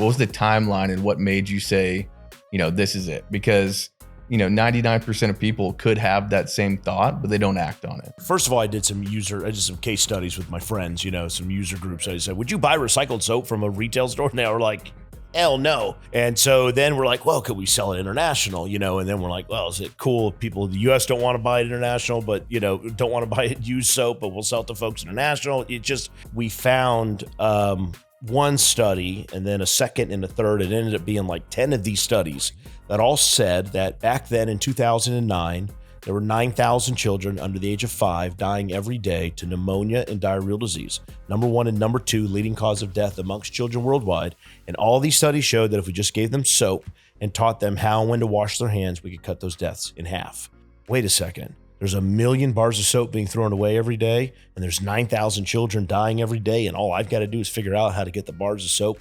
What was the timeline and what made you say, this is it? Because 99% of people could have that same thought, but they don't act on it. First of all, I did some case studies with my friends, some user groups. I said, would you buy recycled soap from a retail store? And they were like, hell no. And so then we're like, well, could we sell it international? And then we're like, well, is it cool if people in the US don't want to buy it international, but, don't want to buy it used soap, but we'll sell it to folks international. We found one study and then a second and a third. It ended up being like 10 of these studies that all said that back then in 2009, there were 9,000 children under the age of 5 dying every day to pneumonia and diarrheal disease. Number 1 and number 2 leading cause of death amongst children worldwide. And all these studies showed that if we just gave them soap and taught them how and when to wash their hands, we could cut those deaths in half. Wait a second. There's 1 million bars of soap being thrown away every day, and there's 9,000 children dying every day, and all I've got to do is figure out how to get the bars of soap.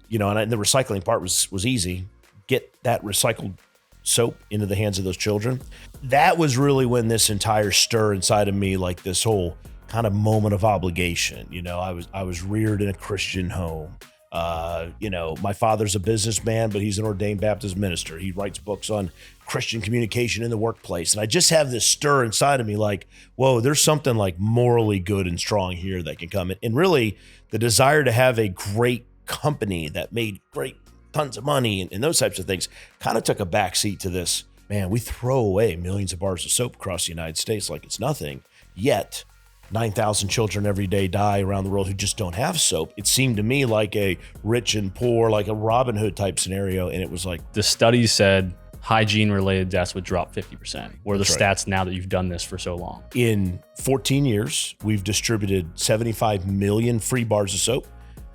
And the recycling part was easy. Get that recycled soap into the hands of those children. That was really when this entire stir inside of me, like this whole kind of moment of obligation. I was reared in a Christian home. My father's a businessman, but he's an ordained Baptist minister. He writes books on Christian communication in the workplace. And I just have this stir inside of me like, whoa, there's something like morally good and strong here that can come in. And really the desire to have a great company that made great tons of money and those types of things kind of took a backseat to this. Man, we throw away millions of bars of soap across the United States like it's nothing. Yet 9,000 children every day die around the world who just don't have soap. It seemed to me like a rich and poor, like a Robin Hood type scenario. And it was like, the study said hygiene-related deaths would drop 50%. What are the stats now that you've done this for so long? In 14 years, we've distributed 75 million free bars of soap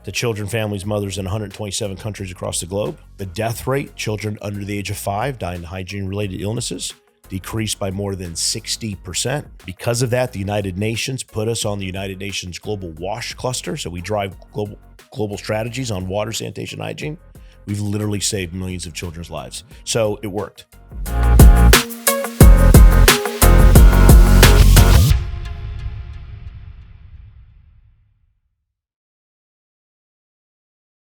to children, families, mothers in 127 countries across the globe. The death rate, children under the age of 5 dying of hygiene-related illnesses, decreased by more than 60%. Because of that, the United Nations put us on the United Nations Global Wash Cluster. So we drive global strategies on water, sanitation, hygiene. We've literally saved millions of children's lives. So it worked.